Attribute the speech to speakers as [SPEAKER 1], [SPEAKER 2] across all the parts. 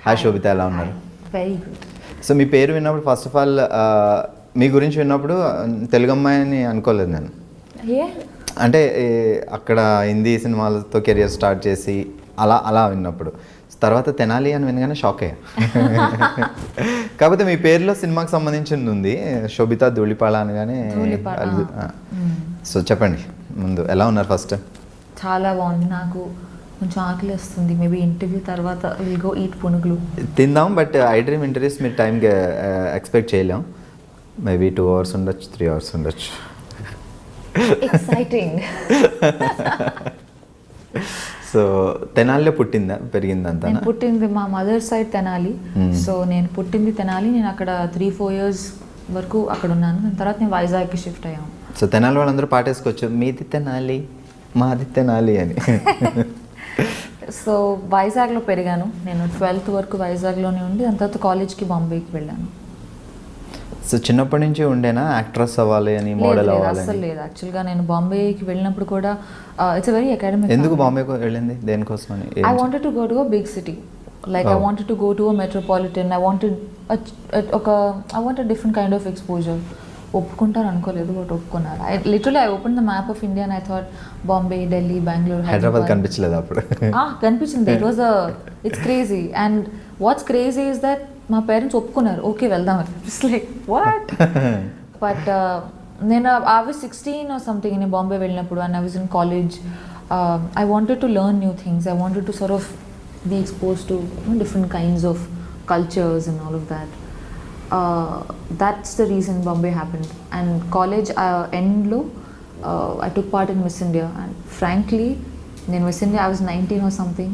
[SPEAKER 1] Hi శోభిత, ఎలా ఉన్నారు?
[SPEAKER 2] Very good.
[SPEAKER 1] So మీ పేరు విన్నప్పుడు ఫస్ట్ ఆఫ్ ఆల్ మీ గురించి విన్నప్పుడు తెలుగు అమ్మాయి అని అనుకోలేదు నేను. అంటే అక్కడ హిందీ సినిమాలతో కెరియర్ స్టార్ట్ చేసి అలా విన్నప్పుడు తర్వాత తెనాలి అని వినగానే షాక్ అయ్యా. కాకపోతే మీ పేరులో సినిమాకి సంబంధించింది ఉంది, శోభిత దులిపాల అనగానే. సో చెప్పండి ముందు, ఎలా ఉన్నారు? ఫస్ట్
[SPEAKER 2] చాలా బాగుంది. నాకు కొంచెం ఆకలి వస్తుంది. మేబీ ఇంటర్వ్యూ తర్వాత విల్ గో ఈట్ పునుగులు
[SPEAKER 1] తిందాం. బట్ iDream ఇంటర్వ్యూస్ మీరు టైంకి ఎక్స్పెక్ట్ చేయలేం. మేబీ 2 hours ఉండొచ్చు, 3 hours ఉండొచ్చు.
[SPEAKER 2] ఎక్సైటింగ్.
[SPEAKER 1] సో తెనాలిలో పుట్టిందా, పెరిగిందంతా?
[SPEAKER 2] నేను పుట్టింది మా మదర్ సైడ్ తెనాలి. సో నేను పుట్టింది తెనాలి. నేను అక్కడ 3-4 years వరకు అక్కడ ఉన్నాను. దాని తర్వాత నేను వైజాగ్కి షిఫ్ట్ అయ్యాను.
[SPEAKER 1] సో తెనాలి వాళ్ళందరూ పాటేసుకోవచ్చు, మీది తెనాలి మాది తెనాలి అని.
[SPEAKER 2] సో వైజాగ్లో పెరిగాను. నేను 12th వరకు వైజాగ్లోనే ఉండి దాని తర్వాత కాలేజ్కి బాంబేకి వెళ్ళాను.
[SPEAKER 1] సో చిన్నప్పటి నుంచి ఉండేనా యాక్ట్రెస్ అవ్వాలి అని, మోడల్ అవ్వాలి?
[SPEAKER 2] అసలు లేదు. యాక్చువల్గా నేను బాంబేకి వెళ్ళినప్పుడు కూడా ఇట్స్ వెరీ అకాడమిక్.
[SPEAKER 1] ఎందుకు బాంబేకి వెళ్ళింది, దేనికోసం అని?
[SPEAKER 2] I wanted to go to a big city. Like I wanted to go to a metropolitan. I wanted different kind of exposure. ఒప్పుకుంటారు అనుకోలేదు, బట్ ఒప్పుకున్నారు. I open the map of India and I thought Bombay, Delhi, Bengaluru,
[SPEAKER 1] Hyderabad కనిపించలేదు అప్పుడు?
[SPEAKER 2] కనిపించింది. It's crazy. And what's crazy is that మా parents ఒప్పుకున్నారు, okay వెళ్దామని. It's like what. But నేను ఐ వాజ్ 16 or something నేను బాంబే వెళ్ళినప్పుడు, and I was in college. I wanted to learn new things. I wanted to sort of be expose to different kinds of cultures and all of that. That's the reason Bombay happened. And college end lo I took part in Miss India, and frankly in Miss India I was 19 or something.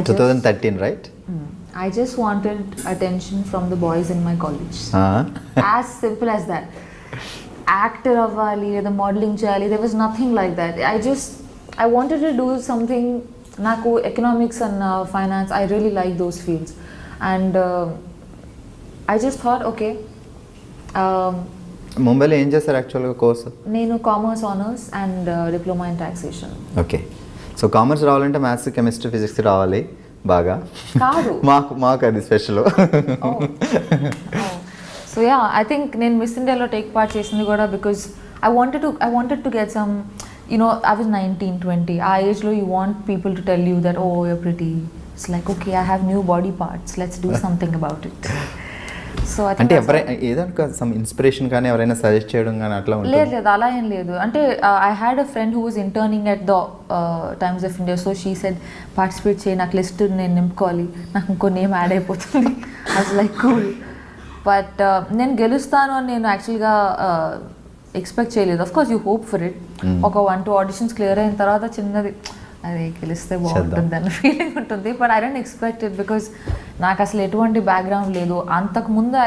[SPEAKER 1] 2013, right?
[SPEAKER 2] I just wanted attention from the boys in my college. As simple as that. Actor avvali or the modeling cheyali, there was nothing like that. I wanted to do something. Naku economics and finance, I really like those fields. And I just thought, okay.
[SPEAKER 1] ముంబైలో ఏం చేస్తారు యాక్చువల్గా course?
[SPEAKER 2] నేను commerce honours and diploma in taxation.
[SPEAKER 1] Okay. So commerce రావాలంటే maths, chemistry, physics రావాలి బాగా.
[SPEAKER 2] కాదు,
[SPEAKER 1] మాకు అది special.
[SPEAKER 2] So yeah, I think నేను మిస్ ఇండియాలో టేక్ పార్ట్ చేసింది కూడా because I wanted to get some, I was 19-20. ఆ ఏజ్లో you want people to tell you that, oh, you're pretty. It's like, okay, I have new body parts, let's do something about it. So I think
[SPEAKER 1] అంటే ఎవరైనా ఏదో some inspiration కానీ ఎవరైనా suggest చేయడం కానీ అట్లా ఉంటుంది?
[SPEAKER 2] లేదు, అలా ఏం లేదు. అంటే I had a friend who was interning at the Times of India. So she said, participate చేయి, నాకు లిస్ట్ నేను నింపుకోవాలి, నాకు ఇంకో నేమ్ యాడ్ అయిపోతుంది. I was like cool. But నేను గెలుస్తాను అని నేను యాక్చువల్గా ఎక్స్పెక్ట్ చేయలేదు. Of course you hope for it. ఒక 1-2 auditions క్లియర్ అయిన తర్వాత చిన్నది, అది గెలిస్తే బాగుంటుంది అన్న ఫీలింగ్ ఉంటుంది. But I don't expect it because నాకు అసలు ఎటువంటి బ్యాక్గ్రౌండ్ లేదు. అంతకుముందు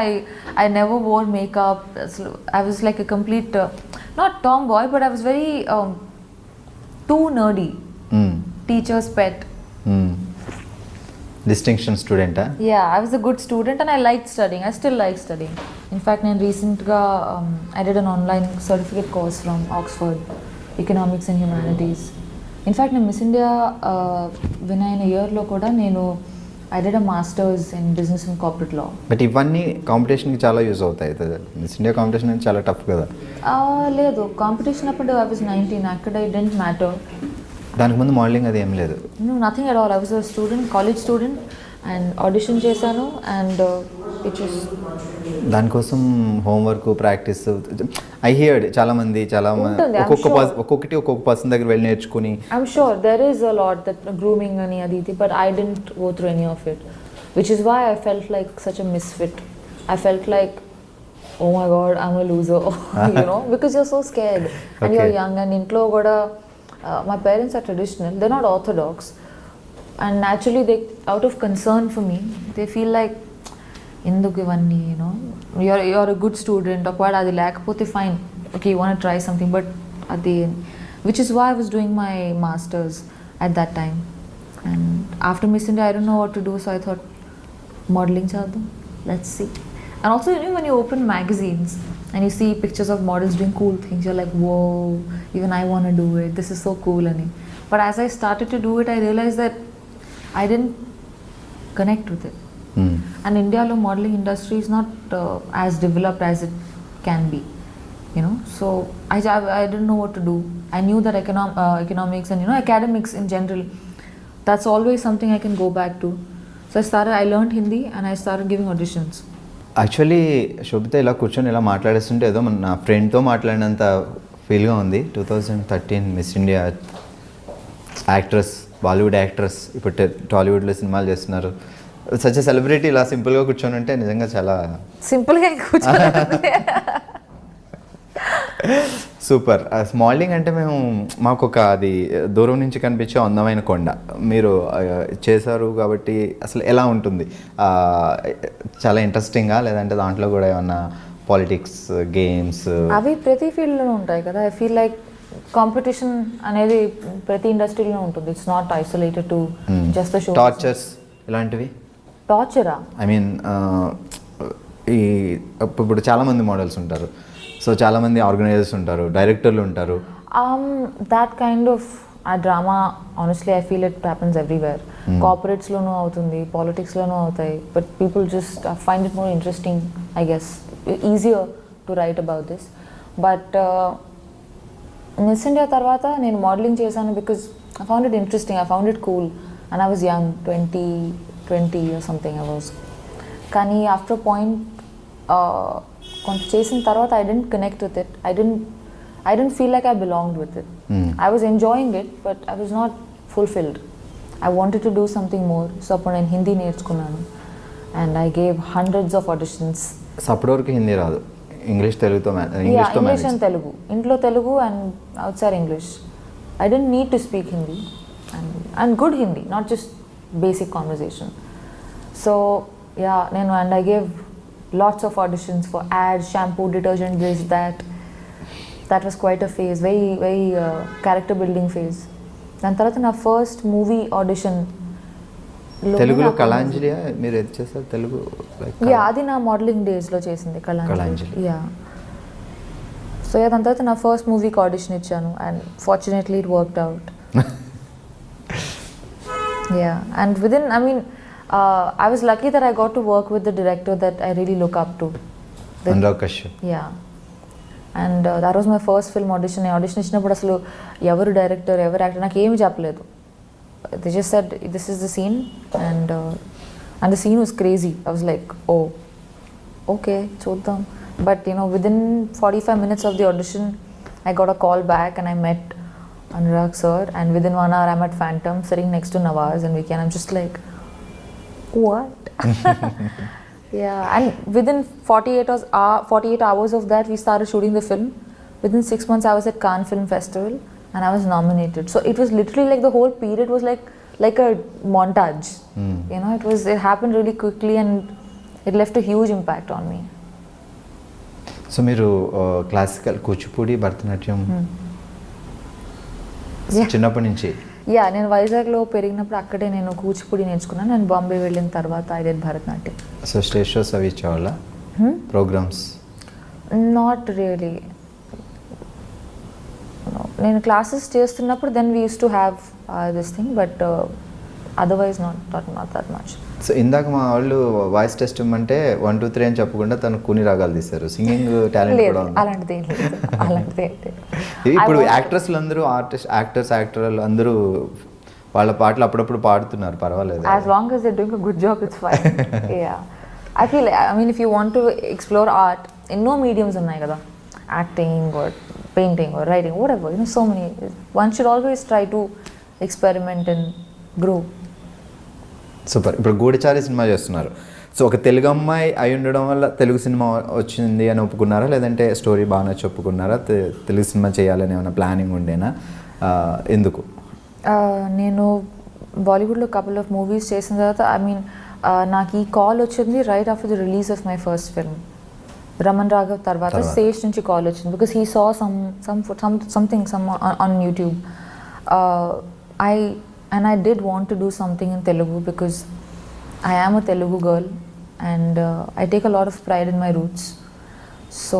[SPEAKER 2] ఐ నెవర్ వోర్ మేకప్. అసలు I was like a complete not tomboy, but I was very too nerdy. Teachers pet.
[SPEAKER 1] Distinction స్టూడెంటా?
[SPEAKER 2] Yeah, I was a good student and I liked studying. I still like studying. In fact, నేను రీసెంట్గా I did an online certificate course from Oxford, Economics and Humanities. In fact నేను miss India win అయిన ఇయర్లో కూడా I did a masters in business and corporate law.
[SPEAKER 1] But ఇవన్నీ కాంపిటీషన్కి చాలా use అవుతాయి. Miss India competition అనేది చాలా టఫ్ కదా?
[SPEAKER 2] లేదు, కాంపిటీషన్ అప్పుడు ఐ వాజ్ 19. అక్కడ ఇట్ డెంట్ మ్యాటర్.
[SPEAKER 1] దానికి ముందు మోడలింగ్ అది ఏం లేదు?
[SPEAKER 2] Nothing at all. I was a student, college student, and audition చేశాను. అండ్ ఇట్ వాస్
[SPEAKER 1] దానికోసం హోంవర్క్, ప్రాక్టీస్. ఐ హియర్డ్ ఒక్కొక్కటి ఒక్కొక్క పర్సన్ దగ్గర వెళ్ళి నేర్చుకుని.
[SPEAKER 2] I'm sure there is a lot that grooming అని అది ఇది, but I didn't go through any of it, which is why I felt like such a misfit. I felt like, oh my god, I'm a loser. Because you're so scared and you're young, and intlo kuda my parents are traditional, they're not orthodox, and naturally they, out of concern for me, they feel like ఎందుకు ఇవన్నీ, you're a good student, ఒకవేళ అది లేకపోతే fine, okay, you want to try something, but అది, which is why I was doing my masters at that time. And after Miss India I don't know what to do, so I thought modeling chadam, let's see. And also, when you open magazines and you see pictures of models doing cool things, you're like, whoa, even I want to do it, this is so cool. But as I started to do it, I realized that I didn't connect with it. And India's modeling industry is not as developed as it can be, you know. So I didn't know what to do. I knew that economics and, you know, academics in general, that's always something I can go back to. So I learned Hindi and I started giving auditions.
[SPEAKER 1] Actually Sobhita ఇలా కూర్చొని ఇలా మాట్లాడేస్తుంటే ఏదో నా ఫ్రెండ్తో మాట్లాడినంత ఫీల్గా ఉంది. 2013 miss India actress, Bollywood actress, ఇప్పుడు టాలీవుడ్లో సినిమాలు చేస్తున్నారు. సచ్ ఎ సెలబ్రిటీ ఇలా సింపుల్గా కూర్చొని ఉంటే నిజంగా చాలా
[SPEAKER 2] సింపుల్గా కూర్చొని
[SPEAKER 1] సూపర్. మోడలింగ్ అంటే మాకు ఒక అది దూరం నుంచి కనిపించే అందమైన కొండ మీరు చేశారు కాబట్టి అసలు ఎలా ఉంటుంది? చాలా ఇంట్రెస్టింగ్గా, లేదంటే దాంట్లో కూడా ఏమన్నా పాలిటిక్స్, గేమ్స్
[SPEAKER 2] అవి ప్రతి ఫీల్డ్లోనూ ఉంటాయి కదా. ఐ ఫీల్ లైక్ కాంపిటీషన్ అనేది ప్రతి ఇండస్ట్రీలో ఉంటుంది. It's not isolated to just the show.
[SPEAKER 1] Tortures ఇలాంటివి?
[SPEAKER 2] టార్చరా?
[SPEAKER 1] ఐ మీన్ ఈ ఇప్పుడు చాలామంది మోడల్స్ ఉంటారు, సో చాలామంది ఆర్గనైజర్స్ ఉంటారు, డైరెక్టర్లు ఉంటారు.
[SPEAKER 2] That kind of a drama honestly I feel it happens everywhere. కార్పొరేట్స్లోనూ అవుతుంది, పాలిటిక్స్లోనూ అవుతాయి. But people just find it more interesting, I guess, easier to write about this. But miss India తర్వాత నేను మోడలింగ్ చేశాను because I found it interesting, I found it cool. And I was young, 20 or something I was. కానీ after point కొంత చేసిన తర్వాత I didn't connect with it. I dent feel like I belonged with it. I was enjoying it but I was not fulfilled. I wanted to do something more. So అప్పుడు నేను హిందీ నేర్చుకున్నాను and I gave hundreds of auditions.
[SPEAKER 1] So అప్పటి వరకు హిందీ రాదు, English తెలుగుతో
[SPEAKER 2] English and Telugu. ఇంట్లో Telugu and outside English. I didn't need to speak Hindi and good Hindi, not just basic conversation. So yeah, and I gave lots of auditions for ads, shampoo, detergent, this, that. That was quite a phase, very character building phase. దాని తర్వాత నా first movie audition
[SPEAKER 1] తెలుగులో కళాంజలి మీరు ఏది చేస్తారు? తెలుగు
[SPEAKER 2] అది నా modelling డేస్లో చేసింది కళాంజలి. సో దాని తర్వాత నా ఫస్ట్ మూవీకి ఆడిషన్ ఇచ్చాను and fortunately it worked out. Yeah, and within, I mean, I was lucky that I got to work with the director that I really look up to.
[SPEAKER 1] Anurag Kashyap.
[SPEAKER 2] Yeah, and that was my first film audition. I audition ఇచ్చినప్పుడు అసలు ఎవరు director, ఎవరు actor నాకు ఏమి చెప్పలేదు. They just said this is the scene and the scene was crazy. I was like, oh, okay, చూద్దాం. But you know, within 45 minutes of the audition, I got a call back and I met Anurag sir, and within 1 hour I'm at Phantom sitting next to Nawaz and Vicky, and I'm just like, what? Yeah, and within 48 hours of that we started shooting the film. Within 6 months I was at Cannes Film Festival and I was nominated. So it was literally like the whole period was like a montage. You know, it happened really quickly and it left a huge impact on me.
[SPEAKER 1] So మీరు classical Kuchipudi, Bharatanatyam చిన్నప్పటి నుంచి?
[SPEAKER 2] నేను వైజాగ్లో పెరిగినప్పుడు అక్కడే నేను కూచిపూడి నేర్చుకున్నాను. నేను బాంబే వెళ్ళిన తర్వాత I did Bharatanatyam.
[SPEAKER 1] So stage shows అవి ఇచ్చేవాళ్ళ ప్రోగ్రామ్స్?
[SPEAKER 2] Not really. నేను క్లాసెస్ చేస్తున్నప్పుడు then we used to have this thing, but otherwise not that much.
[SPEAKER 1] So ఇందాక మా వాళ్ళు వాయిస్ టెస్ట్ ఇమ్మంటే 1 2 3 అని చెప్పకుండా తను కూని రాగాలు తీశారు. సింగింగ్ టాలెంట్ కూడా ఉంది?
[SPEAKER 2] అలాంటిది
[SPEAKER 1] ఇప్పుడు యాక్ట్రెస్లు అందరూ యాక్టర్లు అందరూ వాళ్ళ పాటలు అప్పుడప్పుడు పాడుతున్నారు, పర్వాలేదు.
[SPEAKER 2] As long as they're doing a good job, it's fine. Yeah, I feel, I mean, if you want to explore art, ఎన్నో మీడియమ్స్ ఉన్నాయి కదా, acting or painting or writing, whatever, you know, so many. One should always try to experiment and grow.
[SPEAKER 1] Super. ఇప్పుడు గూఢచారి cinema చేస్తున్నారు. So ఒక తెలుగు అమ్మాయి అయి ఉండడం వల్ల తెలుగు సినిమా వచ్చింది అని ఒప్పుకున్నారా, లేదంటే స్టోరీ బాగా నచ్చి ఒప్పుకున్నారా? తెలుగు సినిమా చేయాలని ఏమైనా ప్లానింగ్ ఉండేనా? ఎందుకు?
[SPEAKER 2] నేను బాలీవుడ్లో కపుల్ ఆఫ్ మూవీస్ చేసిన తర్వాత, ఐ మీన్, నాకు ఈ కాల్ వచ్చింది right after the release of my first film Raman Raghav. తర్వాత సేజ్ నుంచి కాల్ వచ్చింది because he saw something on YouTube. I did want to do something in Telugu because I am a Telugu girl and I take a lot of pride in my roots. So,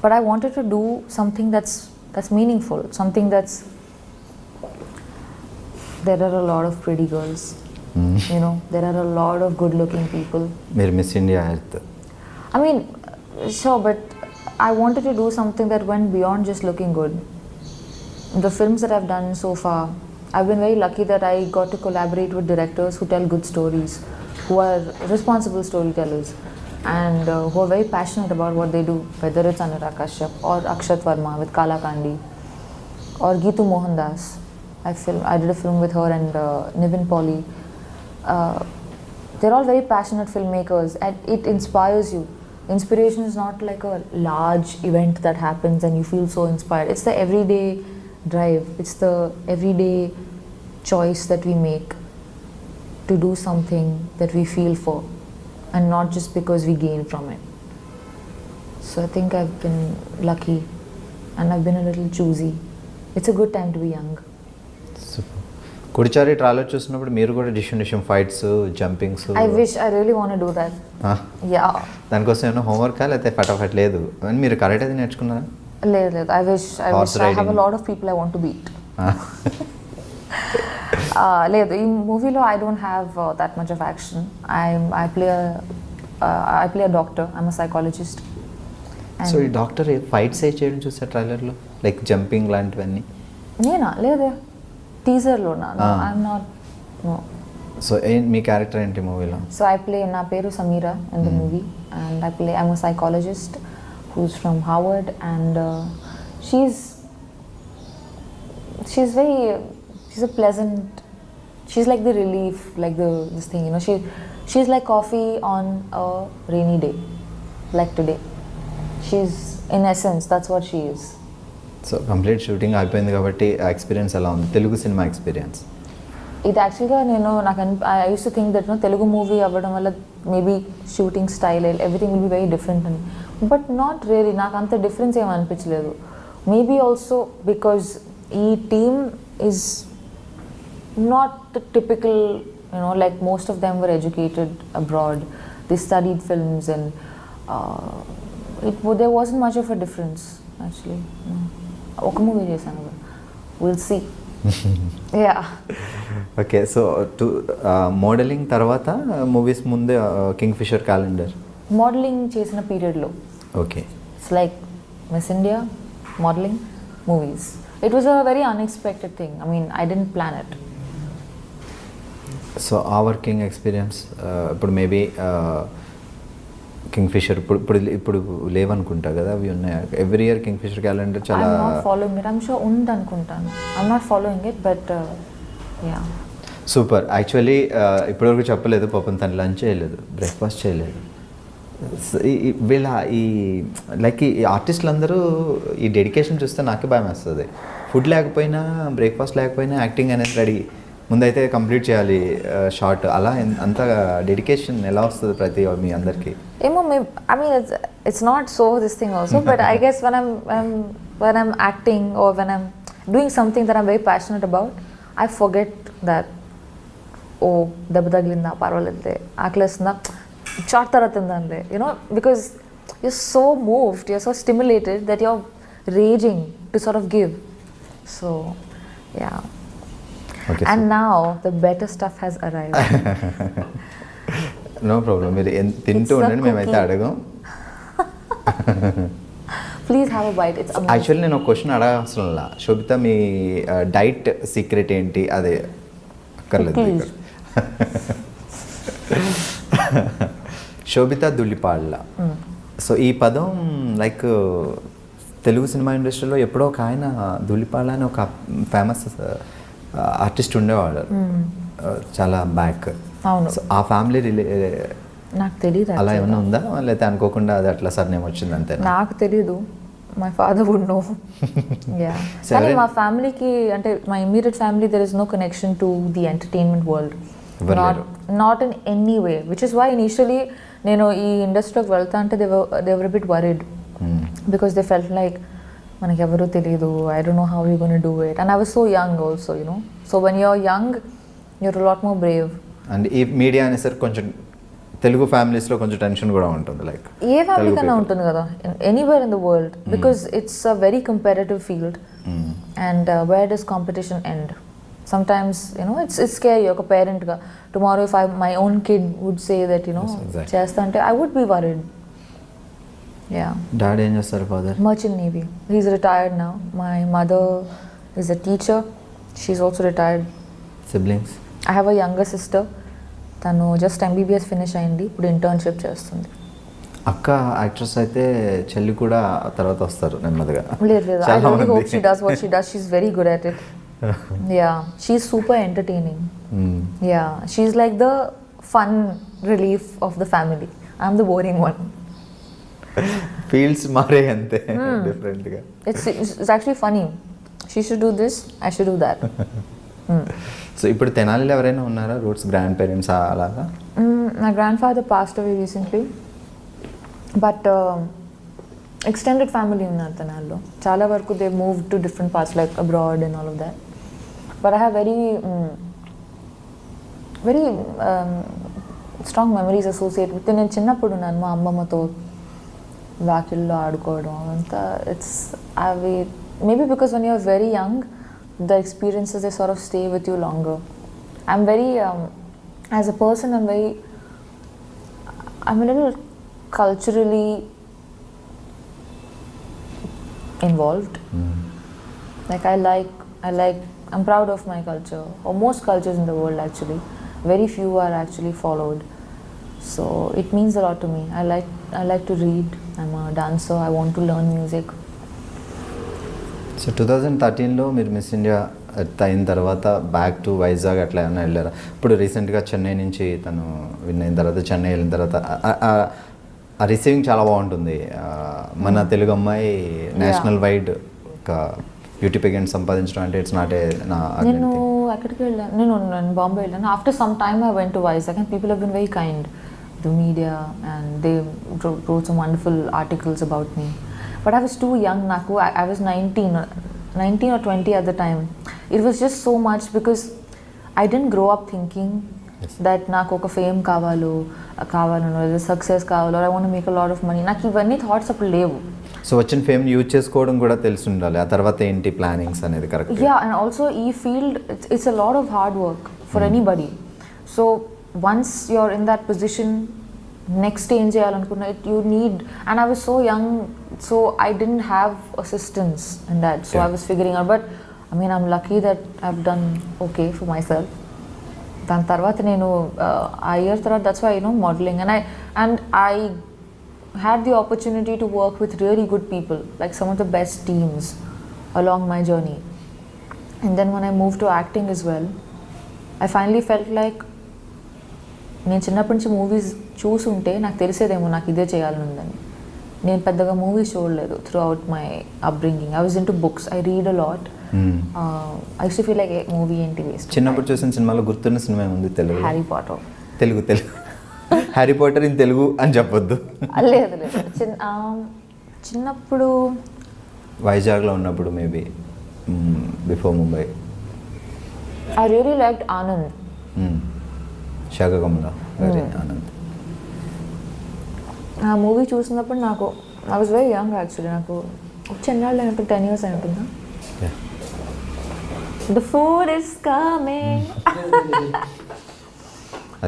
[SPEAKER 2] but I wanted to do something that's meaningful, something that's, there are a lot of pretty girls You know, there are a lot of good looking people.
[SPEAKER 1] మీరు miss India earth.
[SPEAKER 2] I mean, sure, but I wanted to do something that went beyond just looking good. The films that I've done so far, I've been very lucky that I got to collaborate with directors who tell good stories, who are responsible storytellers, and who are very passionate about what they do, whether it's Anurag Kashyap or Akshat Verma with Kala Kandi, or Geetu Mohandas. I did a film with her and Nivin Pauly. They're all very passionate filmmakers, and it inspires you. Inspiration is not like a large event that happens and you feel so inspired. It's the everyday drive. It's the everyday choice that we make to do something that we feel for, and not just because we gain from it. So I think I've been lucky, and I've been a little choosy. It's a good time to be young.
[SPEAKER 1] Super. కుడిచారి trailer చూసినప్పుడు మీరు కూడా డిషన్ fights jumpings.
[SPEAKER 2] I wish I really want to do that. Yeah.
[SPEAKER 1] దానికోసం ఏమైనా హోంవర్కా లేకపోతే ఫటాఫట్ లేదు అని మీరు కరెక్ట్ అది నేర్చుకున్నారా?
[SPEAKER 2] లేదు. I wish I have a lot of people I want to beat. లేదు, ఈ మూవీలో I don't have that much of action. I play a doctor. I'm a psychologist.
[SPEAKER 1] So ఈ డాక్టర్ ఫైట్స్ చేయడం చూసా ట్రైలర్లో, లైక్ జంపింగ్ లాంటివన్నీ.
[SPEAKER 2] నేనా? లేదే, టీజర్లో. I'm not. No.
[SPEAKER 1] So me character ఏంటి మూవీలో?
[SPEAKER 2] So నా పేరు Samira in the movie, and I'm a psychologist who's from Harvard, and she's a pleasant, she's like the relief, like this thing, you know, she's like coffee on a rainy day, like today. She's, in essence, that's what she is.
[SPEAKER 1] So complete shooting అయిపోయింది కాబట్టి ఆ experience ఎలా ఉంది, Telugu cinema experience?
[SPEAKER 2] ఇది యాక్చువల్గా I use to think that Telugu movie అవ్వడం వల్ల maybe shooting style everything will be very different అని, బట్ నాట్ రియలీ. నాకు అంత డిఫరెన్స్ ఏమి అనిపించలేదు. మేబీ ఆల్సో బికాజ్ ఈ team is not typical, you know, like most of them were educated abroad, they studied films, and there wasn't much of a difference actually. ఒక movie చేశాను, will see. Yeah.
[SPEAKER 1] Okay. So modelling తర్వాత movies ముందే king fissure calendar
[SPEAKER 2] modelling చేసిన పీరియడ్లో.
[SPEAKER 1] Okay.
[SPEAKER 2] It's like Miss India, modelling, movies. It was a very unexpected thing. I mean, I didn't plan it.
[SPEAKER 1] So uh working experience ఇప్పుడు maybe Kingfisher ఇప్పుడు లేవనుకుంటా కదా, అవి ఉన్నాయి. Every year Kingfisher calendar చాలా
[SPEAKER 2] following it. I'm sure ఉంది అనుకుంటాను. I'm not following it, but ya.
[SPEAKER 1] Super. Actually ఇప్పటివరకు చెప్పలేదు, పాపం తను లంచ్ చేయలేదు, బ్రేక్ఫాస్ట్ చేయలేదు. వీళ్ళ ఈ లైక్ ఈ ఆర్టిస్టులు అందరూ ఈ డెడికేషన్ చూస్తే నాకే భయం వేస్తుంది. ఫుడ్ లేకపోయినా, బ్రేక్ఫాస్ట్ లేకపోయినా యాక్టింగ్ అనేది రెడీ, ముందైతే కంప్లీట్ చేయాలి షార్ట్. అలా అంత డెడికేషన్ ఎలా వస్తుంది ప్రతి మీ అందరికీ?
[SPEAKER 2] ఏమో, I mean it's not so this thing also, but I guess when I'm acting or when I'm doing something that I'm very passionate about, I forget that, oh, దెబ్బ తగిలిందా, పర్వాలేదులే, ఆకలేస్తుందా, షార్ట్ తర్వాత తిందాంలే, you know, because you're so moved, you're so stimulated that you're raging to sort of give. So yeah.
[SPEAKER 1] Okay,
[SPEAKER 2] and so now the better stuff has arrived.
[SPEAKER 1] No problem, మీరు తింటూ ఉండండి, మేమైతే అడగం.
[SPEAKER 2] Please have a bite. It's amazing.
[SPEAKER 1] Actually నేను ఒక question అడగాల్సిన, శోభిత మీ diet secret ఏంటి? అదే అక్కర్లేదు. శోభిత దులిపాళ్ళ. సో ఈ పదం లైక్ తెలుగు సినిమా ఇండస్ట్రీలో ఎప్పుడో ఒక ఆయన దులిపాళ్ళ అని ఒక ఫేమస్ ఆర్టిస్ట్ ఉండేవాడు చాలా బ్యాక్.
[SPEAKER 2] అవును.
[SPEAKER 1] సో ఆ ఫ్యామిలీ
[SPEAKER 2] నాకు తెలియదు
[SPEAKER 1] అలా ఏమైనా ఉందా, లేకపోతే అనుకోకుండా అది అట్లా సర్నేమ్ వచ్చింది అంతే?
[SPEAKER 2] నాకు తెలీదు. My father would know. Yeah. కానీ మా ఫ్యామిలీకి, అంటే my immediate family, there is no connection to the entertainment world, not in any way, which is why initially నేను ఈ ఇండస్ట్రీలోకి వెళ్తా అంటే they were bit worried, because they felt like మనకి ఎవరూ తెలియదు, I don't know how you gonna do it, and I was so young also, you know. So when you're young you're lot more Brave.
[SPEAKER 1] And ఈ media అనేసరికి కొంచెం తెలుగు ఫ్యామిలీస్లో కొంచెం tension కూడా ఉంటుంది, లైక్
[SPEAKER 2] ఏ ఫ్యామిలీ కన్నా ఉంటుంది కదా, anywhere in the world, because it's a very comparative field, and where does competition end? sometimes it's scary ఒక parent గా. Tomorrow if my own kid would say that
[SPEAKER 1] Yes, exactly.
[SPEAKER 2] చేస్తా అంటే I would be worried. Yeah.
[SPEAKER 1] Daddy ఏం చేస్తారు father?
[SPEAKER 2] Merchant Navy. He's retired now. My mother is a teacher. She's also retired.
[SPEAKER 1] Siblings?
[SPEAKER 2] I have a younger sister. తను just MBBS finish అయింది, ఇప్పుడు internship చేస్తుంది.
[SPEAKER 1] అక్క actress అయితే చెల్లి కూడా తర్వాత వస్తారు నెమ్మదిగా.
[SPEAKER 2] లేదు I really hope she does what she does. She's very good at it. Yeah, she's super entertaining. Yeah, she's like the fun relief of the family. I'm the boring one.
[SPEAKER 1] Fields మారే అంతే డిఫరెంట్గా.
[SPEAKER 2] It's actually funny. She should do this, I should do that.
[SPEAKER 1] So ఇప్పుడు తెనాలిలో ఎవరైనా ఉన్నారా roots grand parents అలాగా?
[SPEAKER 2] My grandfather passed away recently, but extended family ఉన్నారు తెనాలిలో. చాలా వరకు they moved to different parts like abroad and all of that. But I have very strong memories associated with. నేను చిన్నప్పుడు ఉన్నాను మా అమ్మమ్మతో వాకిల్లో ఆడుకోవడం అదంతా. It's maybe because when you're very young, the experiences they sort of stay with you longer. I'm very as a person I'm a little culturally involved. Like I'm proud of my culture, or most cultures in the world actually. Very few are actually followed, so it means a lot to me. I like to read. I'm a dancer. I want to learn music.
[SPEAKER 1] So 2013లో మీరు miss India అయిన తర్వాత back to Vizag అట్లా ఏమైనా వెళ్ళారా? ఇప్పుడు రీసెంట్గా చెన్నై నుంచి తను విన్ అయిన తర్వాత చెన్నై వెళ్ళిన తర్వాత ఆ రిసీవింగ్ చాలా బాగుంటుంది. మన తెలుగు అమ్మాయి నేషనల్ వైడ్ ఒక బ్యూటీ పెగెంట్ సంపాదించడం అంటే ఇట్స్ నాట్ ఏ
[SPEAKER 2] నేను ఎక్కడికి వెళ్ళాను, నేను బాంబే వెళ్ళాను. After some time I went to Vizag and people have been very kind, the media, and they wrote some wonderful articles about me. But I was too young, Naku. I was 19 or 20 at the time. It was just so much because I didn't grow up thinking that నాకు ఒక fame కావాలో success కావాలో, I want to make a lot of money. నాకు ఇవన్నీ thoughts అప్పుడు లేవు.
[SPEAKER 1] So వచ్చిన fame use చేసుకోవడం కూడా తెలిసి ఉండాలి. ఆ తర్వాత ఏంటి ప్లానింగ్స్ అనేది కరెక్ట్.
[SPEAKER 2] Yeah, and also ఈ field it's a lot of hard work for anybody. So once you're in that position, next ఏం చేయాలనుకున్నా you need, and I was so young, so I didn't have assistance in that, so I was figuring out. But I mean, I'm lucky that I've done okay for myself. దాని తర్వాత నేను ఆ year తర్వాత that's why modeling, and I had the opportunity to work with really good people, like some of the best teams along my journey. And then when I moved to acting as well, I finally felt like నేను చిన్నప్పటి నుంచి movies చూసుంటే నాకు తెలిసేదేమో నాకు ఇదే చేయాలని ఉందని. నేను పెద్దగా మూవీస్ చూడలేదు throughout my upbringing. I was into books, I read a lot. I use to feel like a movie ఏంటి వేస్ట్.
[SPEAKER 1] చిన్నప్పుడు చూసిన సినిమాలో గుర్తున్న సినిమా ఉంది తెలుగు?
[SPEAKER 2] Harry Potter.
[SPEAKER 1] తెలుగు హ్యారీ పాటర్ ఇన్ తెలుగు అని చెప్పొద్దు.
[SPEAKER 2] లేదు చిన్నప్పుడు
[SPEAKER 1] వైజాగ్లో ఉన్నప్పుడు maybe before Mumbai.
[SPEAKER 2] I really liked Anand.
[SPEAKER 1] శాఖకమల గారి ఆనంద్.
[SPEAKER 2] ఆ మూవీ చూసినప్పుడు నాకు I was very young actually. నాకు చెన్నాళ్ళు అయినట్టు 10 years అయి ఉంటుందా. The food is coming.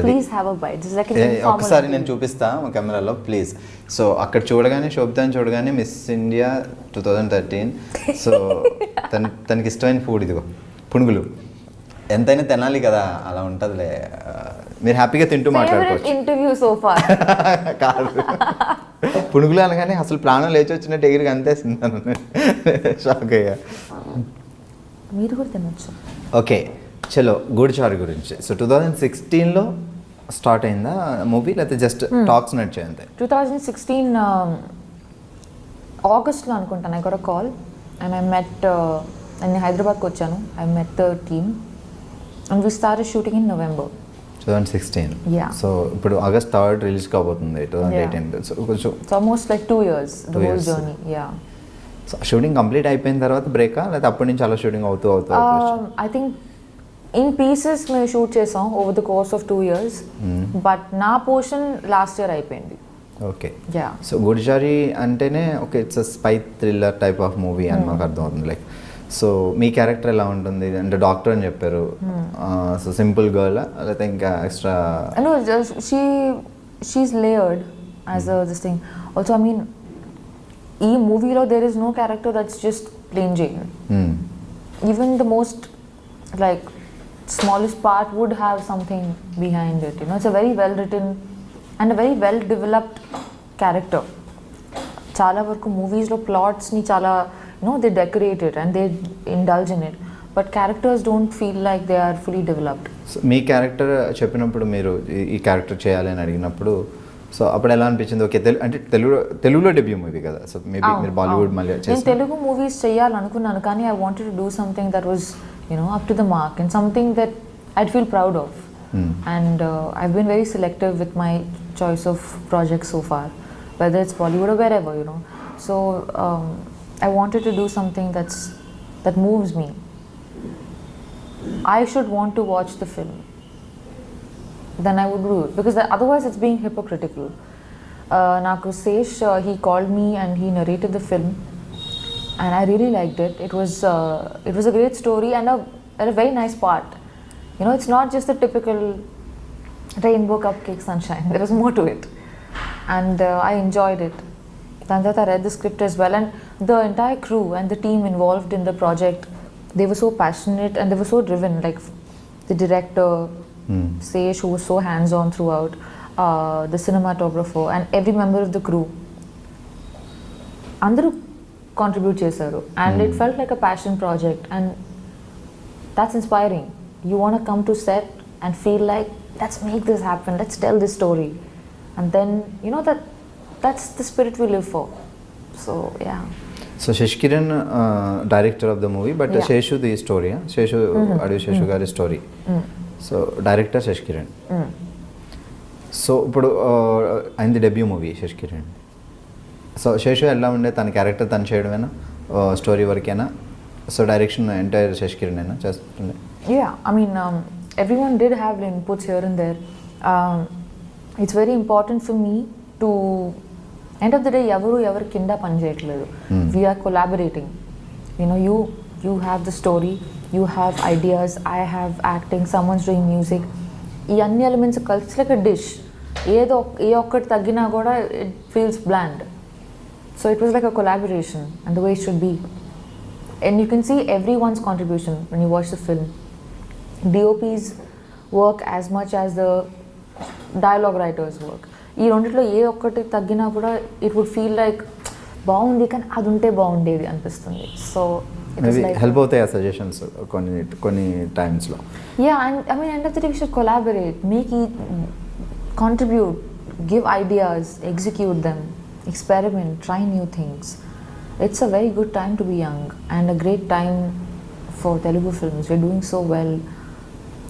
[SPEAKER 2] Please have a bite. Just like
[SPEAKER 1] ఒకసారి నేను చూపిస్తా కెమెరాలో ప్లీజ్. సో అక్కడ చూడగానే శోభితాని చూడగానే మిస్ ఇండియా 2013. సో తనకి ఇష్టమైన ఫుడ్ ఇదిగో పునుగులు. ఎంతైనా తినాలి కదా, అలా ఉంటుందిలే. మీరు హ్యాపీగా తింటూ మాట్లాడుకోవచ్చు.
[SPEAKER 2] ఇంటర్వ్యూ సో ఫార్
[SPEAKER 1] కాదు, పునుగులు అనగానే అసలు ప్రాణం లేచి వచ్చినట్టు ఎగిరికి అంతేస్తున్నాను. షాక్ అయ్యా.
[SPEAKER 2] మీరు కూడా తినొచ్చు.
[SPEAKER 1] ఓకే చలో గూడిచారు గురించి. సో 2016లో స్టార్ట్ అయిందా మూవీ, లేకపోతే జస్ట్ టాక్స్ నడిచాయి అంతే?
[SPEAKER 2] 2016 ఆగస్ట్లో అనుకుంటాను. I got a call and I met, నేను హైదరాబాద్కి వచ్చాను. I met the team and we started shooting in November
[SPEAKER 1] 2016.
[SPEAKER 2] Yeah.
[SPEAKER 1] So ఇప్పుడు ఆగస్ట్ 3rd రిలీజ్ కాబోతుంది 2018. సో కొంచెం
[SPEAKER 2] it's almost like 2 years the whole journey. Yeah.
[SPEAKER 1] So shooting complete అయిపోయిన తర్వాత బ్రేకా, లేకపోతే అప్పటి నుంచి అలా షూటింగ్ అవుతూ
[SPEAKER 2] ఐ థింక్ ఇన్ పీసెస్ మేము షూట్ చేసాం over the course of 2 years, but నా పోర్షన్ లాస్ట్ ఇయర్ అయిపోయింది.
[SPEAKER 1] ఓకే.
[SPEAKER 2] యా.
[SPEAKER 1] సో గుడిచారి అంటేనే okay it's a spy thriller type of movie అని మాకు అర్థమవుతుంది. లైక్ సో మీ క్యారెక్టర్ ఎలా ఉంటుంది అంటే డాక్టర్ అని చెప్పారు, సో సింపుల్ గర్ల్ లేకపోతే ఇంకా extra?
[SPEAKER 2] No, just she's layered as a this thing. Also, I mean, in movie lo there is no character that's just plain Jane. Even the most like smallest part would have something behind it. You know, it's a very well written and a very well developed character. Chala varaku movies lo plots ni chala, you know, they decorate it and they indulge in it, but characters don't feel like they are fully developed.
[SPEAKER 1] So me character చెప్పినప్పుడు మీరు ఈ character చేయాలి అని అడిగినప్పుడు so అప్పుడు ఎలా అనిపించింది? ఓకే, అంటే తెలుగులో డెబ్యూ మూవీ కదా, సో మేబీ మీరు బాలీవుడ్ మళ్ళీ
[SPEAKER 2] నేను
[SPEAKER 1] చేసి
[SPEAKER 2] తెలుగు మూవీస్ చేయాలనుకున్నాను, కానీ I wanted to do something that was up to the mark and something that I'd feel proud of. And I've been very selective with my choice of projects so far, whether it's Bollywood or wherever, you know. So I wanted to do something that moves me. I should want to watch the film, then I would do it, because otherwise it's being hypocritical. Naku Sesh, he called me and he narrated the film, and I really liked it. It was a great story and a very nice part. You know, it's not just the typical rainbow cupcake sunshine. There was more to it, and I enjoyed it. Then that I read the script as well, and the entire crew and the team involved in the project, they were so passionate and they were so driven. Like the director, Sesh, who was so hands-on throughout, the cinematographer and every member of the crew. Andaru contribute chesaru, and it felt like a passion project, and that's inspiring. You want to come to set and feel like, let's make this happen, let's tell this story, and then you know that's the spirit we live for. So yeah.
[SPEAKER 1] So Sashi Kiran director of the movie, but
[SPEAKER 2] Yeah.
[SPEAKER 1] Seshu the story, Seshu Adivi Seshu గారి story. So director Sashi Kiran. So ఇప్పుడు అయింది debut movie Sashi Kiran. So Seshu ఎలా ఉండే, తన character తను చేయడమేనా, story వరకేనా? So direction entire Sashi Kiran అయినా చేస్తుండే?
[SPEAKER 2] Yeah, I mean, everyone did have inputs here and there. It's very important for me to, end of the day, ఎవరు కింద పని చేయట్లేదు. We are collaborating. You know, you have the story, you have ideas, I have acting, someone's doing music. ఈ అన్ని elements కలిసి like a dish. ఏ ఒక్కటి తగ్గినా కూడా it feels bland. So it was like a collaboration, and the way it should be. And you can see everyone's contribution when you watch the film. DOP's work as much as the dialogue writers work. ఈ రెండిట్లో ఏ ఒక్కటి తగ్గినా కూడా it would feel like బాగుంది కానీ అది ఉంటే బాగుండేది అనిపిస్తుంది. సో
[SPEAKER 1] హెల్ప్ అవుతాయి ఆ సజెషన్స్ కొన్ని టైమ్స్లో.
[SPEAKER 2] Yeah, and I mean end of the day we should collaborate, make ఈ contribute, give ideas, execute them, experiment, try new things. It's a very good time to be young and a great time for Telugu films. We're doing so well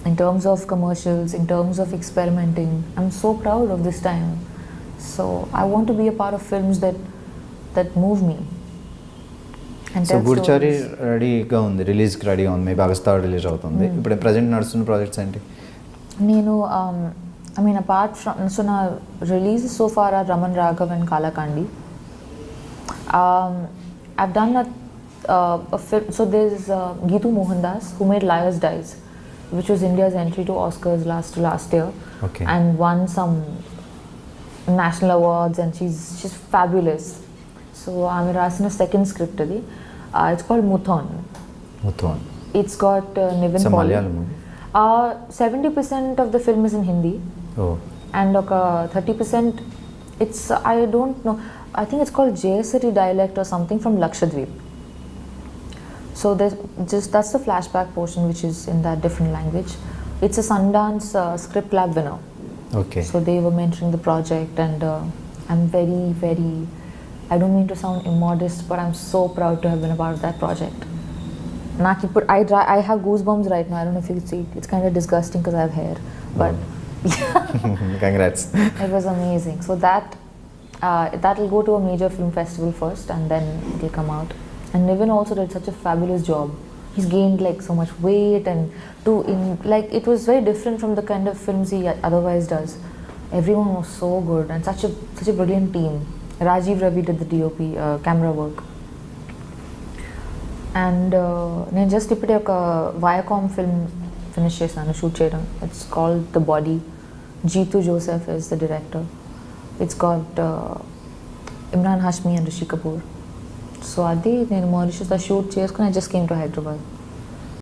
[SPEAKER 2] in terms of commercials, in terms of experimenting. I'm so proud of this time. So I want to be a part of films that move me. And
[SPEAKER 1] so
[SPEAKER 2] tell
[SPEAKER 1] గుడిచారి
[SPEAKER 2] stories.
[SPEAKER 1] రెడీగా ఉంది, రిలీజ్కి రెడీగా ఉంది, maybe August 3 release అవుతుంది. ఇప్పుడు present నడుస్తున్న projects ఏంటి?
[SPEAKER 2] నేను I mean, apart from, so now releases so far are Raman Raghav and Kalakandi. I've done a film, so there's Geetu Mohandas, who made Liars Dies, which was India's entry to Oscars last year.
[SPEAKER 1] Okay.
[SPEAKER 2] And won some national awards, and she's fabulous. So I'm rasina second script adi. It's called Muthon.
[SPEAKER 1] Muthon.
[SPEAKER 2] It's got Nivin
[SPEAKER 1] It's a
[SPEAKER 2] Pauly.
[SPEAKER 1] Malayalam movie.
[SPEAKER 2] 70% of the film is in Hindi.
[SPEAKER 1] Oh.
[SPEAKER 2] And 30% it's I don't know, I think it's called Jayasari dialect or something from Lakshadweep. So there's that's the flashback portion which is in that different language. It's a Sundance script lab winner.
[SPEAKER 1] Okay.
[SPEAKER 2] So they were mentoring the project, and I'm very, very, I don't mean to sound immodest, but I'm so proud to have been a part of that project. I have goosebumps right now. I don't know if you can see. It's kind of disgusting because I have hair, but
[SPEAKER 1] Congrats.
[SPEAKER 2] it was amazing. So that will go to a major film festival first, and then it will come out. And Nivin also did such a fabulous job. He's gained like so much weight, and like it was very different from the kind of films he otherwise does. Everyone was so good, and such a brilliant team. Rajiv Ravi did the DOP camera work. And నేను just ఇప్పుడే ఒక Viacom film finish చేశాను shoot చేయడం. It's called the body. Jitu Joseph is the director. It's called Imran Hashmi and Rishi Kapoor. So అది నేను మారిషస్లో shoot చేసుకుని I just came to Hyderabad.